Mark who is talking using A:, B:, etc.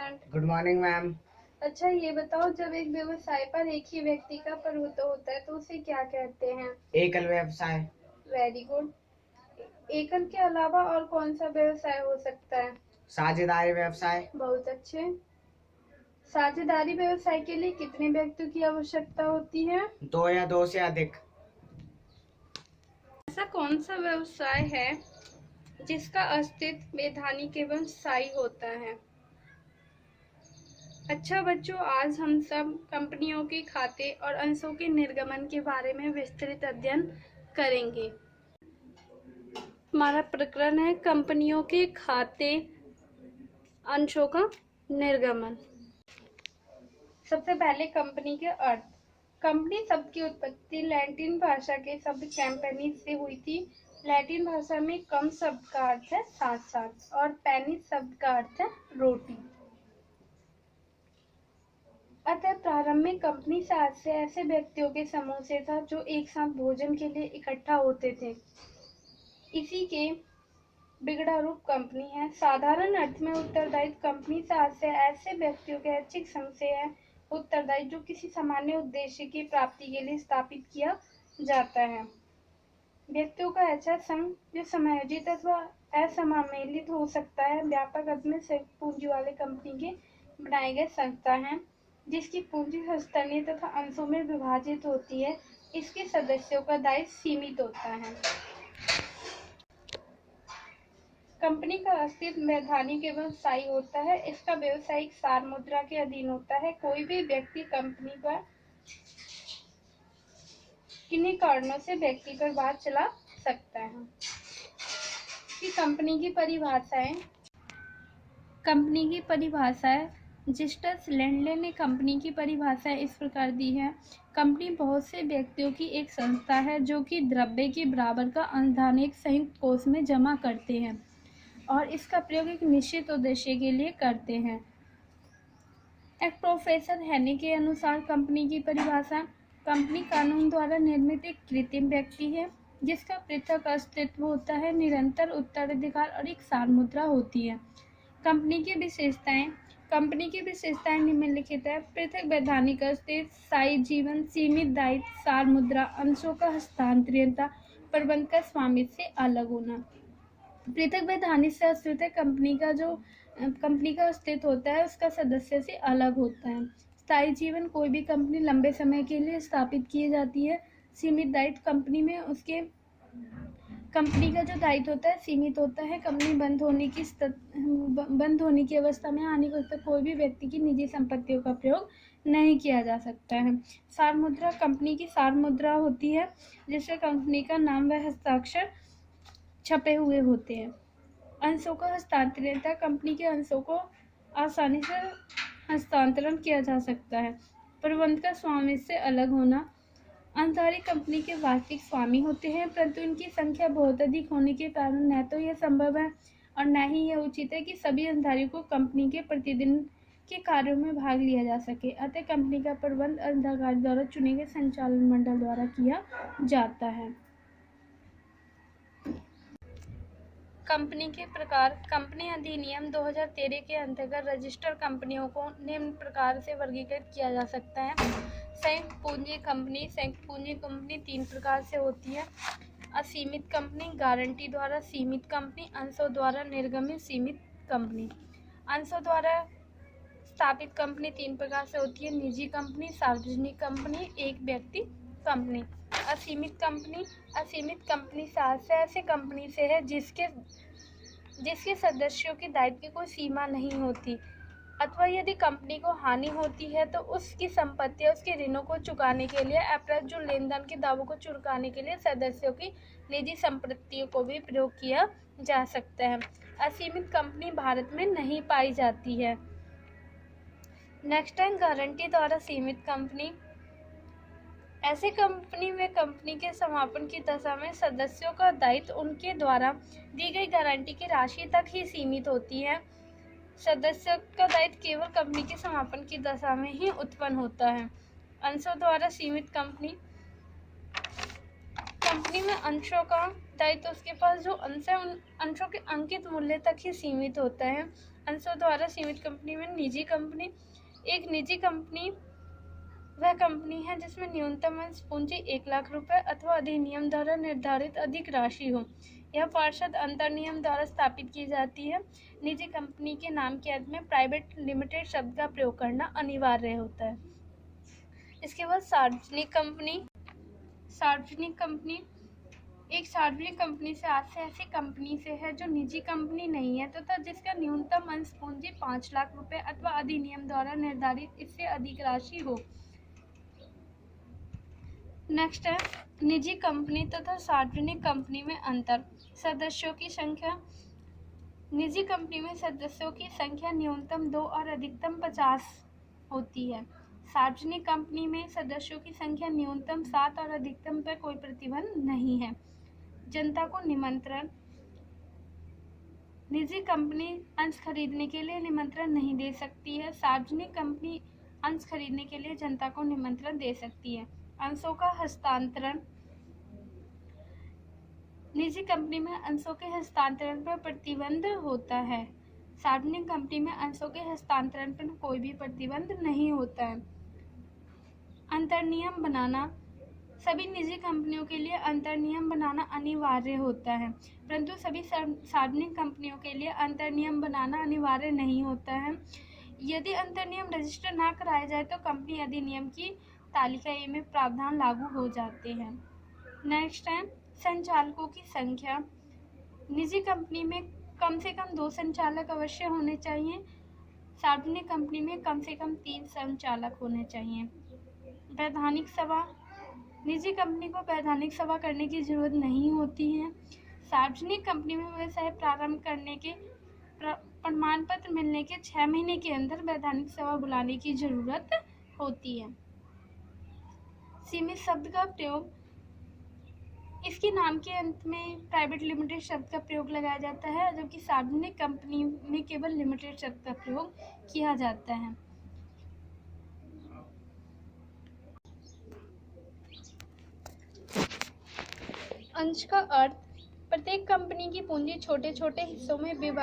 A: Student.
B: Good morning ma'am.
A: अच्छा, ये बताओ, जब एक व्यवसाय पर एक ही व्यक्ति का प्रभुत्व होता है तो उसे क्या कहते हैं?
B: एकल व्यवसाय।
A: Very good. एकल के अलावा और कौन सा व्यवसाय हो सकता है?
B: साझेदारी व्यवसाय।
A: बहुत अच्छे। साझेदारी व्यवसाय के लिए कितने व्यक्तियों की आवश्यकता होती है?
B: 2 या 2 से अधिक।
A: ऐसा कौन सा व्यवसाय है जिसका अस्तित्व वैधानिक एवं स्थायी होता है? अच्छा बच्चों, आज हम सब कंपनियों के खाते और अंशों के निर्गमन के बारे में विस्तृत अध्ययन करेंगे। हमारा प्रकरण है कंपनियों के खाते, अंशों का निर्गमन। सबसे पहले कंपनी के अर्थ। कंपनी शब्द की उत्पत्ति लैटिन भाषा के शब्द कैम्पनी से हुई थी। लैटिन भाषा में कम शब्द का अर्थ है साथ साथ और पेनिस शब्द का अर्थ है रोटी। अतः प्रारंभ में कंपनी सात से ऐसे व्यक्तियों के समूह से था जो एक साथ भोजन के लिए इकट्ठा होते थे। इसी के बिगड़ा रूप कंपनी है। साधारण अर्थ में उत्तरदायित्व कंपनी सात से ऐसे व्यक्तियों के ऐच्छिक संघ से है उत्तरदायित्व जो किसी सामान्य उद्देश्य की प्राप्ति के लिए स्थापित किया जाता है। व्यक्तियों का ऐसा संघ जो समायोजित अथवा असमामेलित हो सकता है। व्यापक अर्थ में संयुक्त पूंजी वाले कंपनी के बनाए गए संस्था हैं जिसकी पूंजी हस्तांतरणीय तथा अंशों में विभाजित होती है। इसके सदस्यों का दायित्व सीमित होता है। कंपनी का अस्तित्व वैधानिक एवं स्थायी होता है। इसका व्यवसायिक सार मुद्रा के अधीन होता है। कोई भी व्यक्ति कंपनी पर किन्हीं कारणों से व्यक्तिगत बात चला सकता है। कि कंपनी की परिभाषाएं। कंपनी की परिभाषाएं। जिस्टस लैंडले ने कंपनी की परिभाषा इस प्रकार दी है। कंपनी बहुत से व्यक्तियों की एक संस्था है जो कि द्रव्य के बराबर का अनुदान एक संयुक्त कोष में जमा करते हैं और इसका प्रयोग एक निश्चित उद्देश्य के लिए करते हैं। एक प्रोफेसर हैनी के अनुसार कंपनी की परिभाषा। कंपनी कानून द्वारा निर्मित एक कृत्रिम व्यक्ति है जिसका पृथक अस्तित्व होता है, निरंतर उत्तराधिकार और एक सार मुद्रा होती है। कंपनी की विशेषताएं। कंपनी की विशेषताएं निम्नलिखित है। पृथक वैधानिक अस्तित्व, स्थायी जीवन, सीमित दायित्व, सार मुद्रा, अंशों का हस्तांतरणीयता, प्रबंध का स्वामित्व से अलग होना। पृथक वैधानिक से अस्तित्व कंपनी का अस्तित्व होता है उसका सदस्य से अलग होता है। स्थायी जीवन, कोई भी कंपनी लंबे समय के लिए स्थापित की जाती है। सीमित दायित्व, कंपनी का जो दायित्व होता है सीमित होता है। कंपनी बंद होने की अवस्था में आने तक कोई भी व्यक्ति की निजी संपत्तियों का प्रयोग नहीं किया जा सकता है। सार मुद्रा, कंपनी की सार मुद्रा होती है जिसमें कंपनी का नाम व हस्ताक्षर छपे हुए होते हैं। अंशों का हस्तांतरणीयता, कंपनी के अंशों को आसानी से हस्तांतरण किया जा सकता है। प्रबंध का स्वामित्व से अलग होना। अंशधारी कंपनी के वास्तविक स्वामी होते हैं परंतु इनकी संख्या बहुत अधिक होने के कारण न तो यह संभव है और न ही यह उचित है कि सभी अंशधारियों को कंपनी के प्रतिदिन के कार्यों में भाग लिया जा सके। अतः कंपनी का प्रबंध अंशधारक द्वारा चुने गए संचालन मंडल द्वारा किया जाता है। कंपनी के प्रकार। कंपनी अधिनियम 2013 के अंतर्गत रजिस्टर्ड कंपनियों को निम्न प्रकार से वर्गीकृत किया जा सकता है। संयुक्त पूंजी कंपनी। संयुक्त पूंजी कंपनी 3 प्रकार से होती है। असीमित कंपनी, गारंटी द्वारा सीमित कंपनी, अंशों द्वारा निर्गमित सीमित कंपनी। अंशों द्वारा स्थापित कंपनी 3 प्रकार से होती है। निजी कंपनी, सार्वजनिक कंपनी, एक व्यक्ति कंपनी। असीमित कंपनी। असीमित कंपनी से ऐसे कंपनी से है जिसके सदस्यों के दायित्व की कोई सीमा नहीं होती अथवा यदि कंपनी को हानि होती है तो उसकी संपत्ति या उसके ऋणों को चुकाने के लिए अप्रचुर लेनदेन के दावों को चुकाने के लिए सदस्यों की निजी संपत्तियों को भी प्रयोग किया जा सकता है। असीमित कंपनी भारत में नहीं पाई जाती है। नेक्स्ट है गारंटी द्वारा सीमित कंपनी। ऐसे कंपनी में कंपनी के समापन की दशा में सदस्यों का दायित्व उनके द्वारा दी गई गारंटी की राशि तक ही सीमित होती है। सदस्यों का दायित्व केवल कंपनी के समापन की दशा में ही उत्पन्न होता है। अंशों द्वारा सीमित कंपनी। कंपनी में अंशों का दायित्व उसके पास जो अंश है उन अंशों के अंकित मूल्य तक ही सीमित होता है। अंशों द्वारा सीमित कंपनी में निजी कंपनी। एक निजी कंपनी वह कंपनी है जिसमें न्यूनतम अंश पूंजी 1 लाख रुपए अथवा अधिनियम द्वारा निर्धारित अधिक राशि हो। यह पार्षद अंतर्नियम द्वारा स्थापित की जाती है। निजी कंपनी के नाम के अंत में प्राइवेट लिमिटेड शब्द का प्रयोग करना अनिवार्य होता है। इसके बाद सार्वजनिक कंपनी। सार्वजनिक कंपनी एक सार्वजनिक कंपनी से अर्थ ऐसी कंपनी से है जो निजी कंपनी नहीं है तथा जिसका न्यूनतम अंश पूंजी 5 लाख रुपए अथवा अधिनियम द्वारा निर्धारित इससे अधिक राशि हो। नेक्स्ट है निजी कंपनी तथा सार्वजनिक कंपनी में अंतर। सदस्यों की संख्या। निजी कंपनी में सदस्यों की संख्या न्यूनतम 2 और अधिकतम 50 होती है। सार्वजनिक कंपनी में सदस्यों की संख्या न्यूनतम 7 और अधिकतम पर कोई प्रतिबंध नहीं है। जनता को निमंत्रण। निजी कंपनी अंश खरीदने के लिए निमंत्रण नहीं दे सकती है। सार्वजनिक कंपनी अंश खरीदने के लिए जनता को निमंत्रण दे सकती है। अंशों का हस्तांतरण। निजी कंपनी में अंशों के हस्तांतरण पर प्रतिबंध होता है। सार्वजनिक कंपनी में अंशों के हस्तांतरण पर कोई भी प्रतिबंध नहीं होता है। अंतर्नियम बनाना। सभी निजी कंपनियों के लिए अंतर्नियम बनाना अनिवार्य होता है, परंतु सभी सार्वजनिक कंपनियों के लिए अंतर्नियम बनाना अनिवार्य नहीं होता है। यदि अंतर्नियम रजिस्टर ना कराया जाए तो कंपनी अधिनियम की तालिका ए में प्रावधान लागू हो जाते हैं। नेक्स्ट है संचालकों की संख्या। निजी कंपनी में कम से कम 2 संचालक अवश्य होने चाहिए। सार्वजनिक कंपनी में कम से कम 3 संचालक होने चाहिए। वैधानिक सभा। निजी कंपनी को वैधानिक सभा करने की जरूरत नहीं होती है। सार्वजनिक कंपनी में व्यवसाय प्रारंभ करने के प्रमाण पत्र मिलने के 6 महीने के अंदर वैधानिक सभा बुलाने की जरूरत होती है। सीमित शब्द का प्रयोग। इसके नाम के अंत में प्राइवेट लिमिटेड शब्द का प्रयोग लगाया जाता है, जबकि सार्वजनिक कंपनी में केवल लिमिटेड शब्द का प्रयोग किया जाता है। अंश का अर्थ। प्रत्येक कंपनी की पूंजी छोटे छोटे हिस्सों में विभाजित